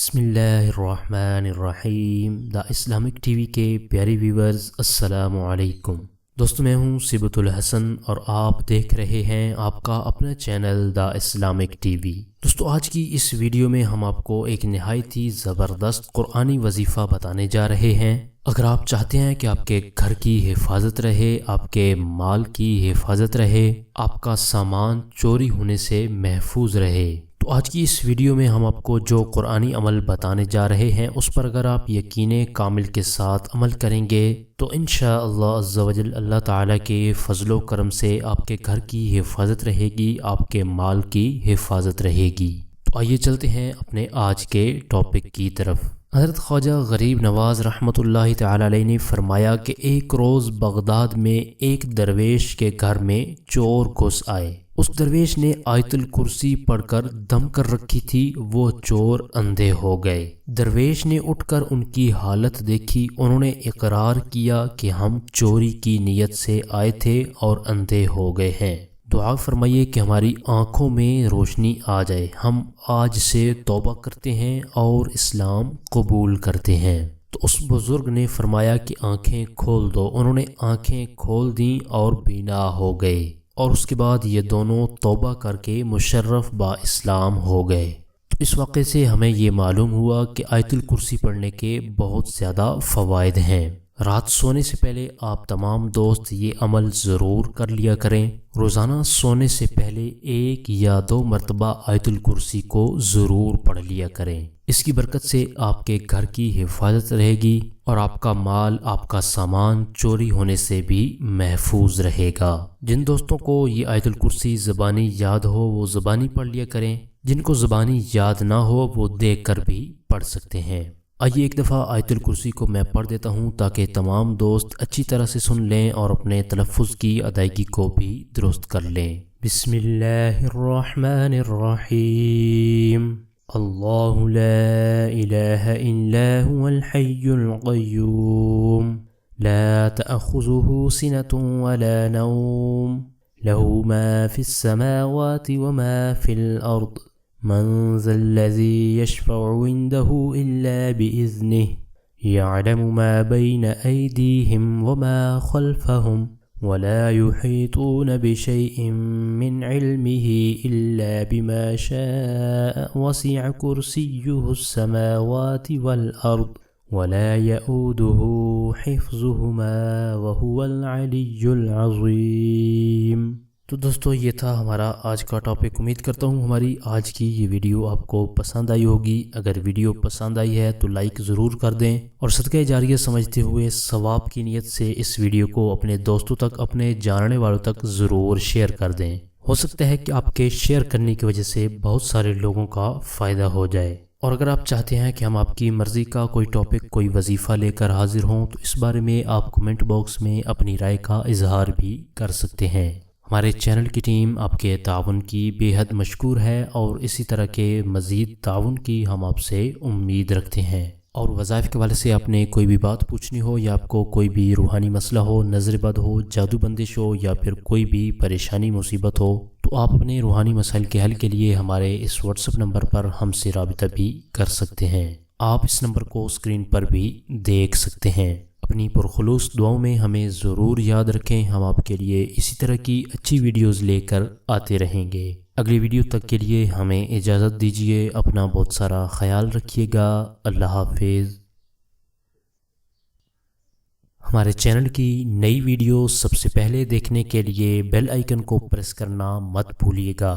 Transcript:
بسم اللہ الرحمن الرحیم دا اسلامک ٹی وی کے پیارے ویورز، السلام علیکم دوستو، میں ہوں صبت الحسن اور آپ دیکھ رہے ہیں آپ کا اپنا channel the Islamic T V. دوستو، آج کی اس ویڈیو میں ہم آپ کو ایک نہایت ہی زبردست قرآنی وظیفہ بتانے جا رہے ہیں۔ اگر آپ چاہتے ہیں کہ آپ کے گھر کی حفاظت رہے، آپ کے مال کی حفاظت رہے، آپ کا سامان چوری ہونے سے محفوظ رہے، تو آج کی اس ویڈیو میں ہم آپ کو جو قرآنی عمل بتانے جا رہے ہیں اس پر اگر آپ یقین کامل کے ساتھ عمل کریں گے تو انشاءاللہ عز و جل اللہ تعالیٰ کے فضل و کرم سے آپ کے گھر کی حفاظت رہے گی، آپ کے مال کی حفاظت رہے گی۔ تو آئیے چلتے ہیں اپنے آج کے ٹاپک کی طرف۔ حضرت خواجہ غریب نواز رحمۃ اللہ تعالی علیہ نے فرمایا کہ ایک روز بغداد میں ایک درویش کے گھر میں چور گھس آئے۔ اس درویش نے آیت الکرسی پڑھ کر دم کر رکھی تھی، وہ چور اندھے ہو گئے۔ درویش نے اٹھ کر ان کی حالت دیکھی، انہوں نے اقرار کیا کہ ہم چوری کی نیت سے آئے تھے اور اندھے ہو گئے ہیں، دعا فرمائیے کہ ہماری آنکھوں میں روشنی آ جائے، ہم آج سے توبہ کرتے ہیں اور اسلام قبول کرتے ہیں۔ تو اس بزرگ نے فرمایا کہ آنکھیں کھول دو، انہوں نے آنکھیں کھول دیں اور بینا ہو گئے، اور اس کے بعد یہ دونوں توبہ کر کے مشرف با اسلام ہو گئے۔ تو اس واقعے سے ہمیں یہ معلوم ہوا کہ آیت الکرسی پڑھنے کے بہت زیادہ فوائد ہیں۔ رات سونے سے پہلے آپ تمام دوست یہ عمل ضرور کر لیا کریں۔ روزانہ سونے سے پہلے 1 یا 2 مرتبہ آیت الکرسی کو ضرور پڑھ لیا کریں۔ اس کی برکت سے آپ کے گھر کی حفاظت رہے گی اور آپ کا مال، آپ کا سامان چوری ہونے سے بھی محفوظ رہے گا۔ جن دوستوں کو یہ آیت الکرسی زبانی یاد ہو وہ زبانی پڑھ لیا کریں، جن کو زبانی یاد نہ ہو وہ دیکھ کر بھی پڑھ سکتے ہیں۔ آئیے ایک دفعہ آیت الکرسی کو میں پڑھ دیتا ہوں تاکہ تمام دوست اچھی طرح سے سن لیں اور اپنے تلفظ کی ادائیگی کو بھی درست کر لیں۔ بسم اللہ الرحمن الرحیم۔ اللہ لا الہ الا هو الحی القیوم لا تأخذه سنة ولا نوم له ما في السماوات وما في الأرض من ذا الذي يشفع عنده إلا بإذنه يعلم ما بين أيديهم وما خلفهم ولا يحيطون بشيء من علمه إلا بما شاء وسع كرسيه السماوات والأرض ولا يؤوده حفظهما وهو العلي العظيم۔ تو دوستو، یہ تھا ہمارا آج کا ٹاپک۔ امید کرتا ہوں ہماری آج کی یہ ویڈیو آپ کو پسند آئی ہوگی۔ اگر ویڈیو پسند آئی ہے تو لائک ضرور کر دیں، اور صدقہ جاریہ سمجھتے ہوئے ثواب کی نیت سے اس ویڈیو کو اپنے دوستوں تک، اپنے جاننے والوں تک ضرور شیئر کر دیں۔ ہو سکتا ہے کہ آپ کے شیئر کرنے کی وجہ سے بہت سارے لوگوں کا فائدہ ہو جائے۔ اور اگر آپ چاہتے ہیں کہ ہم آپ کی مرضی کا کوئی ٹاپک، کوئی وظیفہ لے کر حاضر ہوں تو اس بارے میں آپ کمنٹ باکس میں اپنی رائے کا اظہار بھی کر سکتے ہیں۔ ہمارے چینل کی ٹیم آپ کے تعاون کی بے حد مشکور ہے، اور اسی طرح کے مزید تعاون کی ہم آپ سے امید رکھتے ہیں۔ اور وظائف کے حوالے سے آپ نے کوئی بھی بات پوچھنی ہو، یا آپ کو کوئی بھی روحانی مسئلہ ہو، نظر بد ہو، جادو بندش ہو، یا پھر کوئی بھی پریشانی مصیبت ہو، تو آپ اپنے روحانی مسائل کے حل کے لیے ہمارے اس واٹس ایپ نمبر پر ہم سے رابطہ بھی کر سکتے ہیں۔ آپ اس نمبر کو اسکرین پر بھی دیکھ سکتے ہیں۔ اپنی پرخلوص دعاؤں میں ہمیں ضرور یاد رکھیں، ہم آپ کے لیے اسی طرح کی اچھی ویڈیوز لے کر آتے رہیں گے۔ اگلی ویڈیو تک کے لیے ہمیں اجازت دیجیے، اپنا بہت سارا خیال رکھیے گا۔ اللہ حافظ۔ ہمارے چینل کی نئی ویڈیو سب سے پہلے دیکھنے کے لیے بیل آئیکن کو پریس کرنا مت بھولیے گا۔